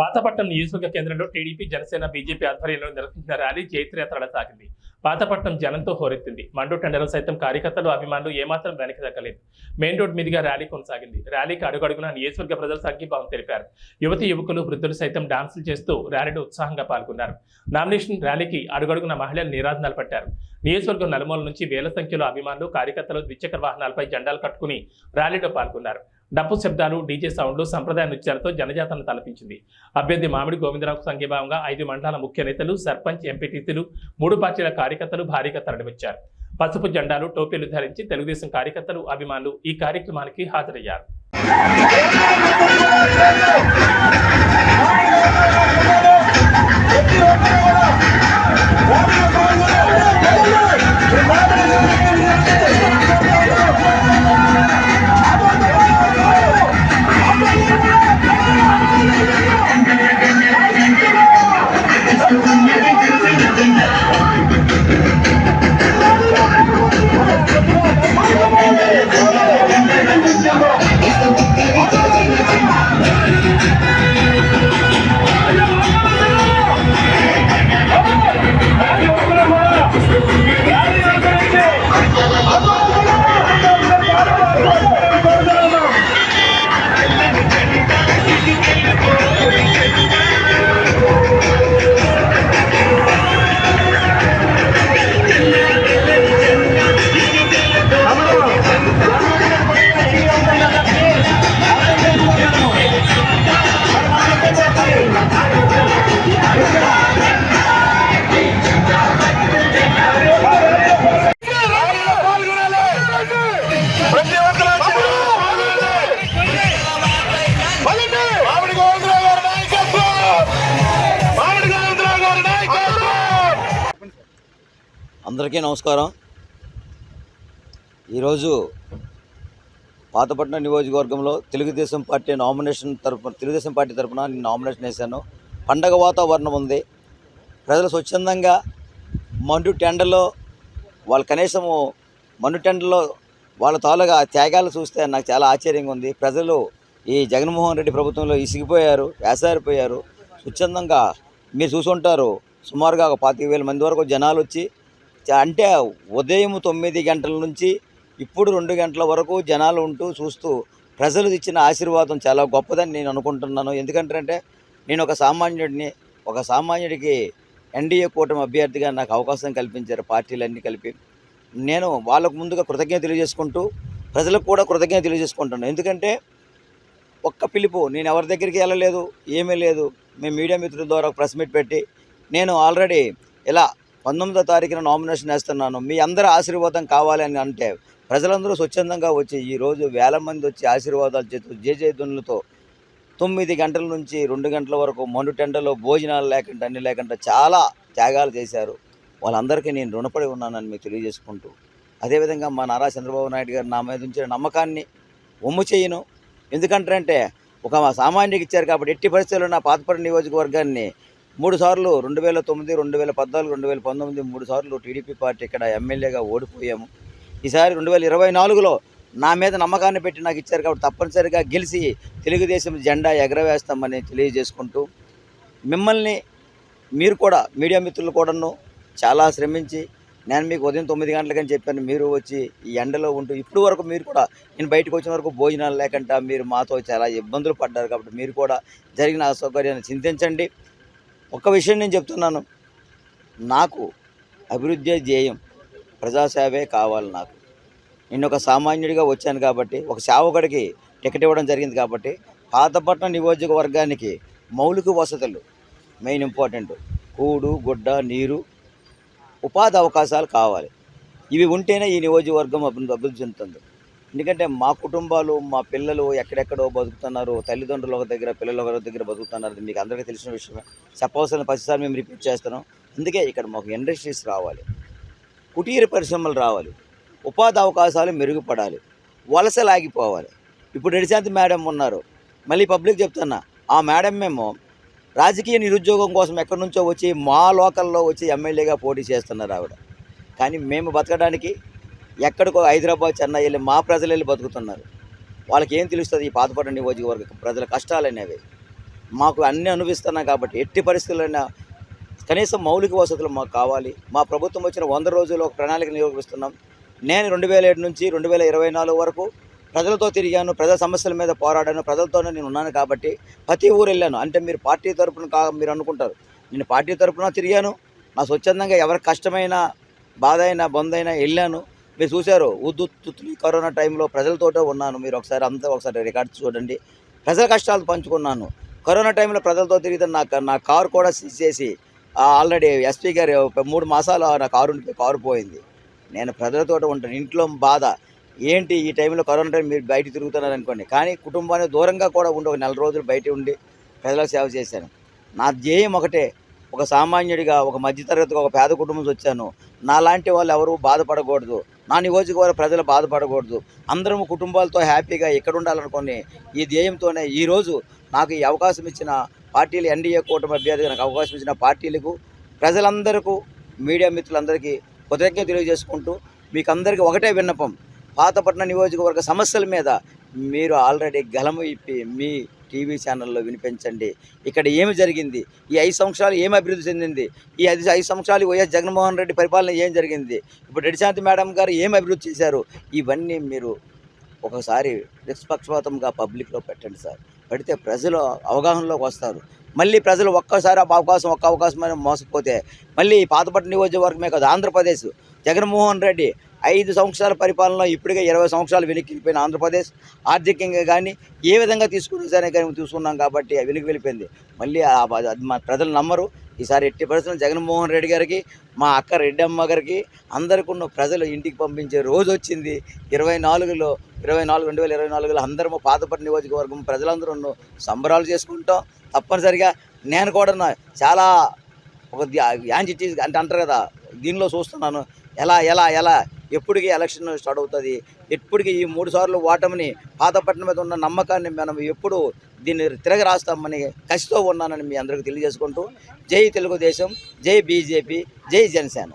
పాతపట్నం నియోజకవర్గ కేంద్రంలో TDP, Janasena, BJP ఆధ్వర్యంలో నిర్వహించిన ర్యాలీ జైత్రయాత్రల సాగింది. పాతపట్నం జనంతో హోరెత్తింది. మండు టెండలో సైతం కార్యకర్తలు, అభిమానులు ఏమాత్రం వెనక్కి దక్కలేదు. మెయిన్ రోడ్ మీదుగా ర్యాలీ కొనసాగింది. ర్యాలీకి అడుగడుగునా నియోజకవర్గ ప్రజలు సంఘీభావం తెలిపారు. యువతి, యువకులు, వృద్ధులు సైతం డాన్సులు చేస్తూ ర్యాలీలో ఉత్సాహంగా పాల్గొన్నారు. నామినేషన్ ర్యాలీకి అడుగడుగున మహిళలు నీరాజనాలు పట్టారు. నియోజకవర్గం నలుమూల నుంచి వేల సంఖ్యలో అభిమానులు, కార్యకర్తలు ద్విచక్ర వాహనాలపై జెండాలు కట్టుకుని ర్యాలీలో పాల్గొన్నారు. డప్పు శబ్దాలు, డీజే సౌండ్లు, సంప్రదాయ నృత్యాలతో జనజాతరను తలపించింది. అభ్యర్థి మామిడి గోవిందరావుకు సంఘీభావంగా 5 మండలాల ముఖ్య నేతలు, సర్పంచ్, ఎంపీటీసీలు, 3 పార్టీల కార్యకర్తలు భారీగా తరలివచ్చారు. పసుపు జెండాలు, టోపీలు ధరించి తెలుగుదేశం కార్యకర్తలు, అభిమానులు ఈ కార్యక్రమానికి హాజరయ్యారు. అందరికీ నమస్కారం. ఈరోజు పాతపట్నం నియోజకవర్గంలో తెలుగుదేశం పార్టీ తరఫున నేను నామినేషన్ వేశాను. పండగ వాతావరణం ఉంది. ప్రజలు స్వచ్ఛందంగా మండు టెండలో వాళ్ళ తాలూగా త్యాగాలు చూస్తే నాకు చాలా ఆశ్చర్యంగా ఉంది. ప్రజలు ఈ జగన్మోహన్ రెడ్డి ప్రభుత్వంలో ఇసిగిపోయారు, వేసారిపోయారు. స్వచ్ఛందంగా మీరు చూసుంటారు, సుమారుగా 25,000 మంది వరకు జనాలు వచ్చి, అంటే ఉదయం 9 గంటల నుంచి ఇప్పుడు 2 గంటల వరకు జనాలు ఉంటూ చూస్తూ ప్రజలు ఇచ్చిన ఆశీర్వాదం చాలా గొప్పదని నేను అనుకుంటున్నాను. ఎందుకంటే నేను ఒక సామాన్యుడికి ఎన్డీఏ కూటమి అభ్యర్థిగా నాకు అవకాశం కల్పించారు పార్టీలన్నీ కలిపి. నేను వాళ్ళకు ముందుగా కృతజ్ఞత తెలియజేసుకుంటూ ప్రజలకు కూడా కృతజ్ఞత తెలియజేసుకుంటున్నాను. ఎందుకంటే ఒక్క పిలుపు, నేను ఎవరి దగ్గరికి వెళ్ళలేదు, ఏమీ లేదు. మేము మీడియా మిత్రుల ద్వారా ప్రెస్ మీట్ పెట్టి నేను ఆల్రెడీ ఇలా 19వ తారీఖున నామినేషన్ వేస్తున్నాను, మీ అందరూ ఆశీర్వాదం కావాలని అంటే ప్రజలందరూ స్వచ్ఛందంగా వచ్చి ఈరోజు వేల మంది వచ్చి ఆశీర్వాదాలు చేస్తూ జయజయధ్వనులతో 9 గంటల నుంచి 2 గంటల వరకు మండు టెండలో భోజనాలు లేకుండా అన్ని లేకుండా చాలా త్యాగాలు చేశారు. వాళ్ళందరికీ నేను రుణపడి ఉన్నానని మీకు తెలియజేసుకుంటూ, అదేవిధంగా మా నారా చంద్రబాబు నాయుడు గారు నా మీద ఉంచిన నమ్మకాన్ని ఒమ్ము చేయను. ఎందుకంటే ఒక సామాన్యుడికి ఇచ్చారు కాబట్టి ఎట్టి పరిస్థితుల్లో నా పాతపట్నం నియోజకవర్గాన్ని 3 సార్లు 2009, 2014, 2019 3 సార్లు టీడీపీ పార్టీ ఇక్కడ ఎమ్మెల్యేగా ఓడిపోయాము. ఈసారి 2024లో నా మీద నమ్మకాన్ని పెట్టి నాకు ఇచ్చారు కాబట్టి తప్పనిసరిగా గెలిచి తెలుగుదేశం జెండా ఎగరవేస్తామని తెలియజేసుకుంటూ, మిమ్మల్ని మీరు కూడా మీడియా మిత్రులు కూడాను చాలా శ్రమించి, నేను మీకు ఉదయం 9 గంటలకని చెప్పాను, మీరు వచ్చి ఈ ఎండలో ఉంటూ ఇప్పుడు వరకు మీరు కూడా నేను బయటకు వచ్చిన వరకు భోజనాలు లేకుండా మీరు మాతో చాలా ఇబ్బందులు పడ్డారు. కాబట్టి మీరు కూడా జరిగిన అసౌకర్యాన్ని చింతించండి. ఒక్క విషయం నేను చెప్తున్నాను, నాకు అభివృద్ధి ధ్యేయం, ప్రజాసేవే కావాలి. నేను ఒక సామాన్యుడిగా వచ్చాను కాబట్టి, ఒక సేవకుడికి టికెట్ ఇవ్వడం జరిగింది కాబట్టి పాతపట్నం నియోజకవర్గానికి మౌలిక వసతులు మెయిన్ ఇంపార్టెంట్. కూడు, గుడ్డ, నీరు, ఉపాధి అవకాశాలు కావాలి. ఇవి ఉంటేనే ఈ నియోజకవర్గం అభివృద్ధి చెందుతుంది. ఎందుకంటే మా కుటుంబాలు, మా పిల్లలు ఎక్కడెక్కడో బతుకుతున్నారు, తల్లిదండ్రులు ఒక దగ్గర, పిల్లలు ఒక దగ్గర బతుకుతున్నారు. మీకు అందరికీ తెలిసిన విషయమే, చెప్పవలసిన ప్రతిసారి మేము రిపీట్ చేస్తున్నాం. అందుకే ఇక్కడ మాకు ఇండస్ట్రీస్ రావాలి, కుటీర పరిశ్రమలు రావాలి, ఉపాధి అవకాశాలు మెరుగుపడాలి, వలసలాగిపోవాలి. ఇప్పుడు రెడ్డిశాంతి మేడం ఉన్నారు, మళ్ళీ పబ్లిక్ చెప్తున్నా, ఆ మేడం మేము రాజకీయ నిరుద్యోగం కోసం ఎక్కడి నుంచో వచ్చి మా లోకల్లో వచ్చి ఎమ్మెల్యేగా పోటీ చేస్తున్నారు ఆవిడ. కానీ మేము బతకడానికి ఎక్కడికో హైదరాబాద్, చెన్నై వెళ్ళి మా ప్రజలు వెళ్ళి బతుకుతున్నారు. వాళ్ళకి ఏం తెలుస్తుంది ఈ పాతపట్నం నియోజకవర్గ ప్రజల కష్టాలు అనేవి? మాకు అన్నీ అనుభవిస్తున్నాం కాబట్టి ఎట్టి పరిస్థితులైనా కనీసం మౌలిక వసతులు మాకు కావాలి. మా ప్రభుత్వం వచ్చిన 100 రోజుల్లో ఒక ప్రణాళిక నిరూపిస్తున్నాం. నేను 2007 నుంచి 2024 వరకు ప్రజలతో తిరిగాను, ప్రజా సమస్యల మీద పోరాడాను, ప్రజలతోనే నేను ఉన్నాను కాబట్టి ప్రతి ఊరు వెళ్ళాను. అంటే మీరు పార్టీ తరపున మీరు అనుకుంటారు, నేను పార్టీ తరపున తిరిగాను, నా స్వచ్ఛందంగా ఎవరికి కష్టమైనా బాధ అయినా బొందైనా వెళ్ళాను. మీరు చూశారు ఉద్దుత్తులు కరోనా టైంలో ప్రజలతోటే ఉన్నాను. మీరు ఒకసారి రికార్డు చూడండి. ప్రజల కష్టాలు పంచుకున్నాను. కరోనా టైంలో ప్రజలతో తిరిగితే నా కారు కూడా సీజ్ చేసి ఆల్రెడీ ఎస్పీ గారు 3 మాసాలు నా కారు పోయింది. నేను ప్రజలతో ఉంటాను. ఇంట్లో బాధ ఏంటి ఈ టైంలో కరోనా టైం మీరు బయట తిరుగుతున్నారు అనుకోండి, కానీ కుటుంబానికి దూరంగా కూడా ఉండి ఒక 4 రోజులు బయట ఉండి ప్రజలకు సేవ చేశాను. నా ధ్యేయం ఒకటే, ఒక సామాన్యుడిగా, ఒక మధ్యతరగతిగా, ఒక పేద కుటుంబం నుంచి వచ్చాను. నాలాంటి వాళ్ళు ఎవరు బాధపడకూడదు, నా నియోజకవర్గ ప్రజలు బాధపడకూడదు, అందరం కుటుంబాలతో హ్యాపీగా ఇక్కడ ఉండాలనుకుని ఈ ధ్యేయంతోనే ఈరోజు నాకు ఈ అవకాశం ఇచ్చిన పార్టీలు, ఎన్డీఏ కూటమి అభ్యర్థిగా నాకు అవకాశం ఇచ్చిన పార్టీలకు, ప్రజలందరికీ, మీడియా మిత్రులందరికీ కృతజ్ఞత తెలియజేసుకుంటూ మీకు అందరికీ ఒకటే విన్నపం, పాతపట్నం నియోజకవర్గ సమస్యల మీద మీరు ఆల్రెడీ గలము ఇప్పి మీ టీవీ ఛానల్లో వినిపించండి. ఇక్కడ ఏమి జరిగింది, ఈ 5 సంవత్సరాలు ఏమి అభివృద్ధి చెందింది, ఈ 5 సంవత్సరాలు వైఎస్ జగన్మోహన్ రెడ్డి పరిపాలన ఏం జరిగింది, ఇప్పుడు రెడ్డిశాంతి మేడం గారు ఏమి అభివృద్ధి చేశారు, ఇవన్నీ మీరు ఒకసారి నిష్పక్షపాతంగా పబ్లిక్లో పెట్టండి సార్. పెడితే ప్రజలు అవగాహనలోకి వస్తారు. మళ్ళీ ప్రజలు ఒక్క అవకాశం అని మోసపోతే మళ్ళీ పాతపట్నం నియోజకవర్గమే కాదు, ఆంధ్రప్రదేశ్ జగన్మోహన్ రెడ్డి 5 సంవత్సరాల పరిపాలనలో ఇప్పటికే 20 సంవత్సరాలు వెనక్కి వెళ్ళిపోయిన ఆంధ్రప్రదేశ్ ఆర్థికంగా కానీ ఏ విధంగా తీసుకునే కానీ చూసుకున్నాం కాబట్టి వెనక్కి వెళ్ళిపోయింది. మళ్ళీ అది మా ప్రజలు నమ్మరు. ఈసారి ఎట్టి పరిస్థితుల్లో జగన్మోహన్ రెడ్డి గారికి, మా అక్క రెడ్డమ్మ గారికి అందరికీ ఉన్న ప్రజలు ఇంటికి పంపించే రోజు వచ్చింది. 2024 అందరము పాతపట్నం నియోజకవర్గం ప్రజలందరూ సంబరాలు చేసుకుంటాం. తప్పనిసరిగా నేను కూడా చాలా ఒక యాంజిటీ అంటే అంటారు కదా, దీనిలో చూస్తున్నాను ఎలా ఎప్పటికీ ఎలక్షన్ స్టార్ట్ అవుతుంది, ఎప్పటికీ ఈ 3 సార్లు ఓటమిని పాతపట్నం మీద ఉన్న నమ్మకాన్ని మనం ఎప్పుడు దీన్ని తిరగ రాస్తామని కసితో ఉన్నానని మీ అందరికీ తెలియజేసుకుంటూ జై తెలుగుదేశం, జై బీజేపీ, జై జనసేన.